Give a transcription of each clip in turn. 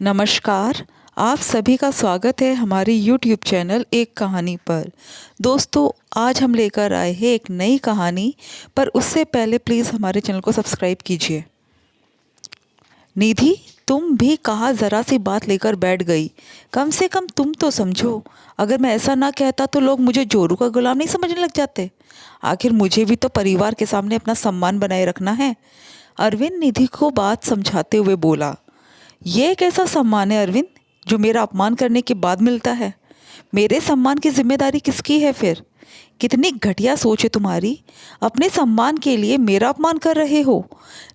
नमस्कार। आप सभी का स्वागत है हमारी यूट्यूब चैनल एक कहानी पर। दोस्तों, आज हम लेकर आए हैं एक नई कहानी, पर उससे पहले प्लीज़ हमारे चैनल को सब्सक्राइब कीजिए। निधि, तुम भी कहाँ ज़रा सी बात लेकर बैठ गई। कम से कम तुम तो समझो। अगर मैं ऐसा ना कहता तो लोग मुझे जोरू का गुलाम नहीं समझने लग जाते। आखिर मुझे भी तो परिवार के सामने अपना सम्मान बनाए रखना है। अरविंद निधि को बात समझाते हुए बोला। ये एक ऐसा सम्मान है अरविंद, जो मेरा अपमान करने के बाद मिलता है। मेरे सम्मान की जिम्मेदारी किसकी है फिर? कितनी घटिया सोच है तुम्हारी। अपने सम्मान के लिए मेरा अपमान कर रहे हो।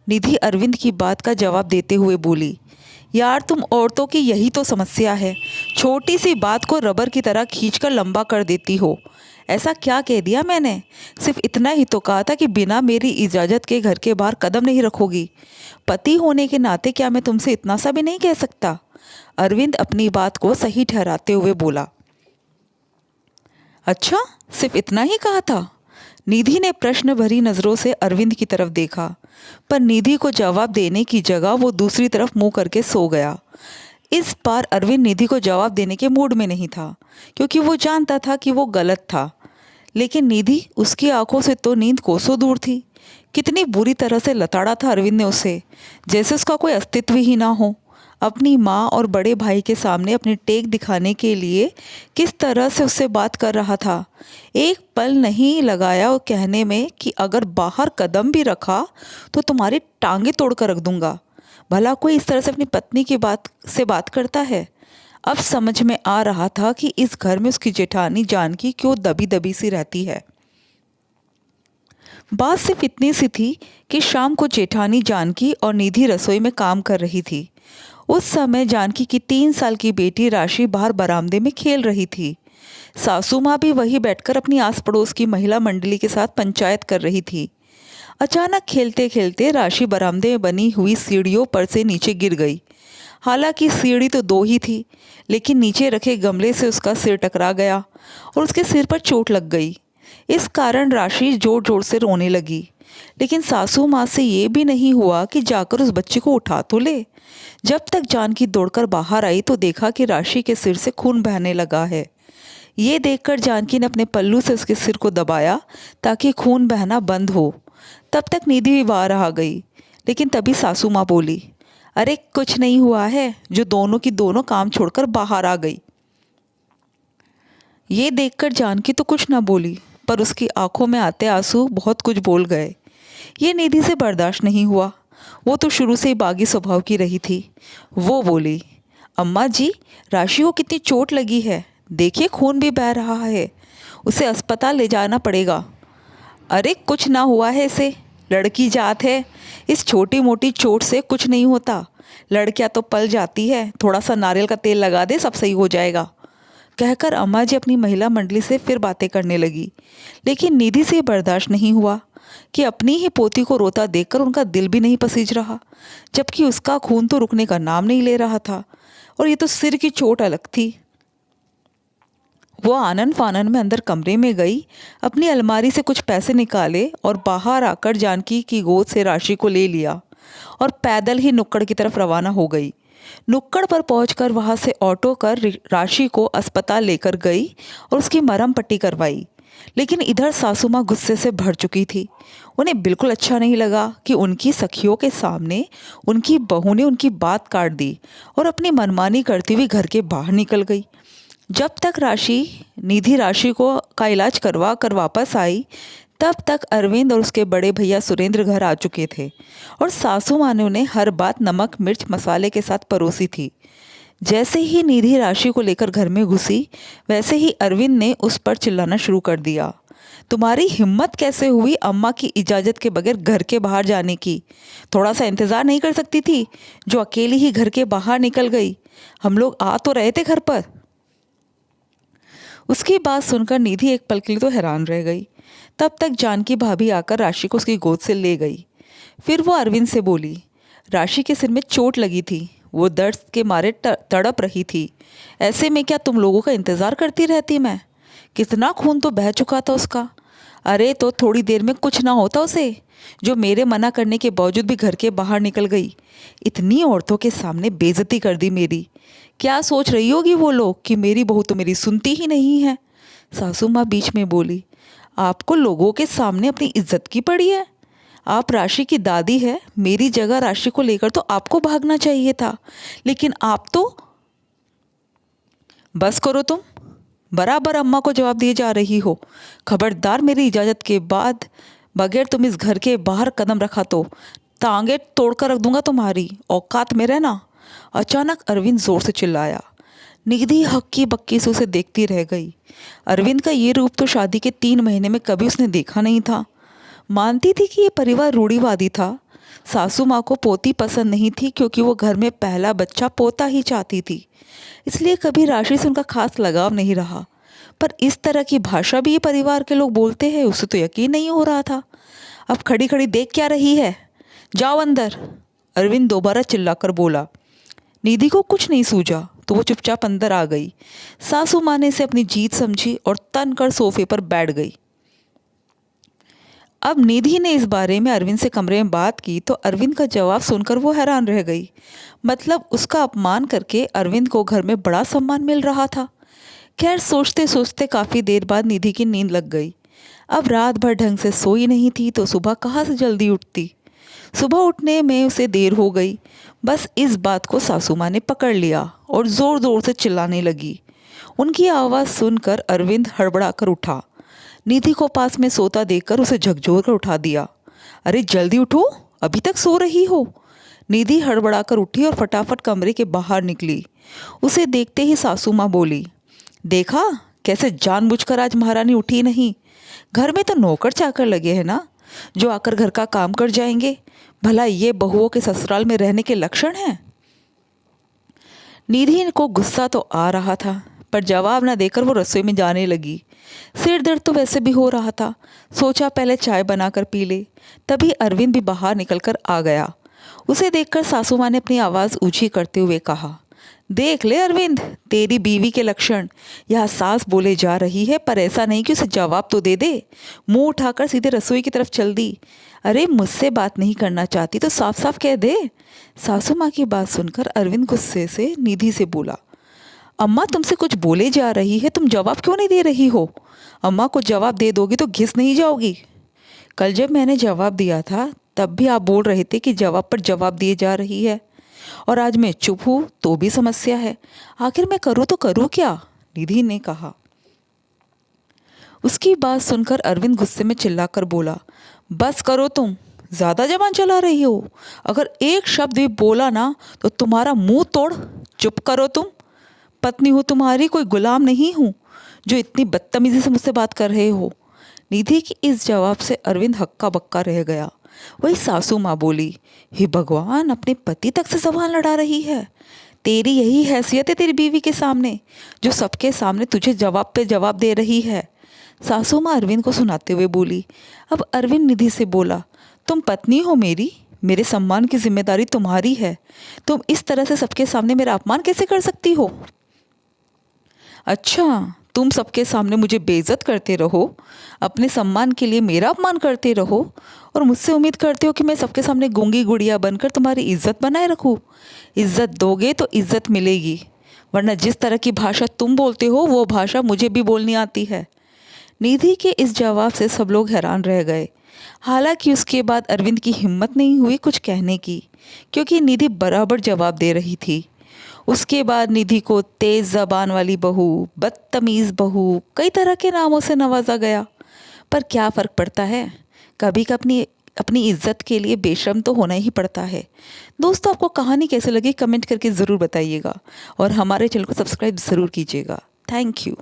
निधि अरविंद की बात का जवाब देते हुए बोली। यार, तुम औरतों की यही तो समस्या है। छोटी सी बात को रबर की तरह खींचकर लंबा कर देती हो। ऐसा क्या कह दिया मैंने? सिर्फ इतना ही तो कहा था कि बिना मेरी इजाज़त के घर के बाहर कदम नहीं रखोगी। पति होने के नाते क्या मैं तुमसे इतना सा भी नहीं कह सकता? अरविंद अपनी बात को सही ठहराते हुए बोला। अच्छा, सिर्फ इतना ही कहा था? निधि ने प्रश्न भरी नज़रों से अरविंद की तरफ देखा, पर निधि को जवाब देने की जगह वो दूसरी तरफ मुंह करके सो गया। इस बार अरविंद निधि को जवाब देने के मूड में नहीं था, क्योंकि वो जानता था कि वो गलत था। लेकिन निधि, उसकी आंखों से तो नींद कोसों दूर थी। कितनी बुरी तरह से लताड़ा था अरविंद ने उसे, जैसे उसका कोई अस्तित्व ही ना हो। अपनी माँ और बड़े भाई के सामने अपनी टेक दिखाने के लिए किस तरह से उससे बात कर रहा था। एक पल नहीं लगाया वो कहने में कि अगर बाहर कदम भी रखा तो तुम्हारी टांगे तोड़कर रख दूंगा। भला कोई इस तरह से अपनी पत्नी की बात करता है? अब समझ में आ रहा था कि इस घर में उसकी जेठानी जानकी क्यों दबी दबी सी रहती है। बात सिर्फ इतनी सी थी कि शाम को जेठानी जानकी और निधि रसोई में काम कर रही थी। उस समय जानकी की 3 साल की बेटी राशि बाहर बरामदे में खेल रही थी। सासू माँ भी वही बैठकर अपनी आस पड़ोस की महिला मंडली के साथ पंचायत कर रही थी। अचानक खेलते खेलते राशि बरामदे में बनी हुई सीढ़ियों पर से नीचे गिर गई। हालांकि सीढ़ी तो दो ही थी, लेकिन नीचे रखे गमले से उसका सिर टकरा गया और उसके सिर पर चोट लग गई। इस कारण राशि जोर जोर से रोने लगी, लेकिन सासू माँ से ये भी नहीं हुआ कि जाकर उस बच्ची को उठा तो ले। जब तक जानकी दौड़कर बाहर आई तो देखा कि राशि के सिर से खून बहने लगा है। ये देखकर जानकी ने अपने पल्लू से उसके सिर को दबाया ताकि खून बहना बंद हो। तब तक निधि भी बाहर आ गई, लेकिन तभी सासू माँ बोली, अरे कुछ नहीं हुआ है, जो दोनों की दोनों काम छोड़कर बाहर आ गई। ये देखकर जानकी तो कुछ ना बोली, पर उसकी आंखों में आते आंसू बहुत कुछ बोल गए। ये निधि से बर्दाश्त नहीं हुआ। वो तो शुरू से ही बागी स्वभाव की रही थी। वो बोली, अम्मा जी, राशि को कितनी चोट लगी है, देखिए खून भी बह रहा है, उसे अस्पताल ले जाना पड़ेगा। अरे कुछ ना हुआ है इसे, लड़की जात है, इस छोटी मोटी चोट से कुछ नहीं होता। लड़कियां तो पल जाती है, थोड़ा सा नारियल का तेल लगा दे सब सही हो जाएगा। कहकर अम्मा जी अपनी महिला मंडली से फिर बातें करने लगी। लेकिन निधि से बर्दाश्त नहीं हुआ कि अपनी ही पोती को रोता देखकर उनका दिल भी नहीं पसीज रहा, जबकि उसका खून तो रुकने का नाम नहीं ले रहा था, और ये तो सिर की चोट अलग थी। वो आनन फानन में अंदर कमरे में गई, अपनी अलमारी से कुछ पैसे निकाले और बाहर आकर जानकी की गोद से राशि को ले लिया और पैदल ही नुक्कड़ की तरफ रवाना हो गई। नुक्कड़ पर पहुंचकर वहां से ऑटो कर राशि को अस्पताल लेकर गई और उसकी मरहम पट्टी करवाई। लेकिन इधर सासू माँ गुस्से से भर चुकी थी। उन्हें बिल्कुल अच्छा नहीं लगा कि उनकी सखियों के सामने उनकी बहू ने उनकी बात काट दी और अपनी मनमानी करती हुई घर के बाहर निकल गई। जब तक निधि राशि को का इलाज करवा कर वापस आई, तब तक अरविंद और उसके बड़े भैया सुरेंद्र घर आ चुके थे और सासू माँ ने उन्हें हर बात नमक मिर्च मसाले के साथ परोसी थी। जैसे ही निधि राशि को लेकर घर में घुसी, वैसे ही अरविंद ने उस पर चिल्लाना शुरू कर दिया। तुम्हारी हिम्मत कैसे हुई अम्मा की इजाज़त के बगैर घर के बाहर जाने की? थोड़ा सा इंतज़ार नहीं कर सकती थी, जो अकेली ही घर के बाहर निकल गई? हम लोग आ तो रहे थे घर पर। उसकी बात सुनकर निधि एक पल के लिए तो हैरान रह गई। तब तक जानकी भाभी आकर राशि को उसकी गोद से ले गई। फिर वो अरविंद से बोली, राशि के सिर में चोट लगी थी, वो दर्द के मारे तड़प रही थी। ऐसे में क्या तुम लोगों का इंतज़ार करती रहती मैं? कितना खून तो बह चुका था उसका। अरे तो थोड़ी देर में कुछ ना होता उसे, जो मेरे मना करने के बावजूद भी घर के बाहर निकल गई। इतनी औरतों के सामने बेइज्जती कर दी मेरी। क्या सोच रही होगी वो लोग कि मेरी बहू तो मेरी सुनती ही नहीं है। सासू माँ बीच में बोली, आपको लोगों के सामने अपनी इज्जत की पड़ी है। आप राशि की दादी है, मेरी जगह राशि को लेकर तो आपको भागना चाहिए था, लेकिन आप तो। बस करो तुम, बराबर अम्मा को जवाब दिए जा रही हो। खबरदार मेरी इजाज़त के बाद बगैर तुम इस घर के बाहर कदम रखा तो टांगे तोड़कर रख दूंगा तुम्हारी, औकात में रहना। अचानक अरविंद जोर से चिल्लाया। निधि हक्की बक्की से उसे देखती रह गई। अरविंद का ये रूप तो शादी के 3 महीने में कभी उसने देखा नहीं था। मानती थी कि ये परिवार रूढ़िवादी था। सासू माँ को पोती पसंद नहीं थी क्योंकि वो घर में पहला बच्चा पोता ही चाहती थी, इसलिए कभी राशि से उनका खास लगाव नहीं रहा। पर इस तरह की भाषा भी ये परिवार के लोग बोलते हैं, उसे तो यकीन नहीं हो रहा था। अब खड़ी खड़ी देख क्या रही है, जाओ अंदर, अरविंद दोबारा चिल्लाकर बोला। निधि को कुछ नहीं सूझा तो वो चुपचाप अंदर आ गई। सासू माँ ने इसे अपनी जीत समझी और तन कर सोफे पर बैठ गई। अब निधि ने इस बारे में अरविंद से कमरे में बात की तो अरविंद का जवाब सुनकर वो हैरान रह गई। मतलब उसका अपमान करके अरविंद को घर में बड़ा सम्मान मिल रहा था। खैर सोचते सोचते काफ़ी देर बाद निधि की नींद लग गई। अब रात भर ढंग से सोई नहीं थी तो सुबह कहाँ से जल्दी उठती। सुबह उठने में उसे देर हो गई। बस इस बात को सासू माँ ने पकड़ लिया और ज़ोर ज़ोर से चिल्लाने लगी। उनकी आवाज़ सुनकर अरविंद हड़बड़ा कर उठा। निधि को पास में सोता देखकर उसे झकझोर कर उठा दिया। अरे जल्दी उठो, अभी तक सो रही हो। निधि हड़बड़ा कर उठी और फटाफट कमरे के बाहर निकली। उसे देखते ही सासू माँ बोली, देखा कैसे जानबूझकर आज महारानी उठी नहीं। घर में तो नौकर चाकर लगे हैं ना, जो आकर घर का काम कर जाएंगे। भला ये बहुओं के ससुराल में रहने के लक्षण हैं। निधि को गुस्सा तो आ रहा था, पर जवाब न देकर वो रसोई में जाने लगी। सिर दर्द तो वैसे भी हो रहा था, सोचा पहले चाय बनाकर पी ले। तभी अरविंद भी बाहर निकलकर आ गया। उसे देखकर सासू माँ ने अपनी आवाज़ ऊंची करते हुए कहा, देख ले अरविंद, तेरी बीवी के लक्षण। यह सास बोले जा रही है, पर ऐसा नहीं कि उसे जवाब तो दे दे। मुंह उठाकर सीधे रसोई की तरफ चल दी। अरे मुझसे बात नहीं करना चाहती तो साफ साफ कह दे। सासू माँ की बात सुनकर अरविंद गुस्से से निधि से बोला, अम्मा तुमसे कुछ बोले जा रही है, तुम जवाब क्यों नहीं दे रही हो। अम्मा को जवाब दे दोगी तो घिस नहीं जाओगी। कल जब मैंने जवाब दिया था तब भी आप बोल रहे थे कि जवाब पर जवाब दिए जा रही है, और आज मैं चुप हूँ तो भी समस्या है। आखिर मैं करूँ तो करूँ क्या, निधि ने कहा। उसकी बात सुनकर अरविंद गुस्से में चिल्लाकर बोला, बस करो तुम, ज़्यादा जबान चला रही हो। अगर एक शब्द भी बोला ना तो तुम्हारा मुंह तोड़। चुप करो तुम, पत्नी हूँ तुम्हारी, कोई गुलाम नहीं हूँ जो इतनी बदतमीजी से मुझसे बात कर रहे हो। निधि की इस जवाब से अरविंद हक्का बक्का रह गया। वही सासू माँ बोली, हे भगवान, अपने पति तक से जबान लड़ा रही है। तेरी यही हैसियत है तेरी बीवी के सामने, जो सबके सामने तुझे जवाब पे जवाब दे रही है। सासू माँ अरविंद को सुनाते हुए बोली। अब अरविंद निधि से बोला, तुम पत्नी हो मेरी, मेरे सम्मान की जिम्मेदारी तुम्हारी है। तुम इस तरह से सबके सामने मेरा अपमान कैसे कर सकती हो। अच्छा, तुम सबके सामने मुझे बेइज्जत करते रहो, अपने सम्मान के लिए मेरा अपमान करते रहो, और मुझसे उम्मीद करते हो कि मैं सबके सामने गूंगी गुड़िया बनकर तुम्हारी इज्जत बनाए रखूं। इज्जत दोगे तो इज्जत मिलेगी, वरना जिस तरह की भाषा तुम बोलते हो वो भाषा मुझे भी बोलनी आती है। निधि के इस जवाब से सब लोग हैरान रह गए। हालांकि उसके बाद अरविंद की हिम्मत नहीं हुई कुछ कहने की, क्योंकि निधि बराबर जवाब दे रही थी। उसके बाद निधि को तेज़ ज़बान वाली बहू, बदतमीज़ बहू, कई तरह के नामों से नवाजा गया। पर क्या फ़र्क पड़ता है, कभी कभी अपनी इज्जत के लिए बेशर्म तो होना ही पड़ता है। दोस्तों, आपको कहानी कैसे लगी कमेंट करके ज़रूर बताइएगा, और हमारे चैनल को सब्सक्राइब ज़रूर कीजिएगा। Thank you.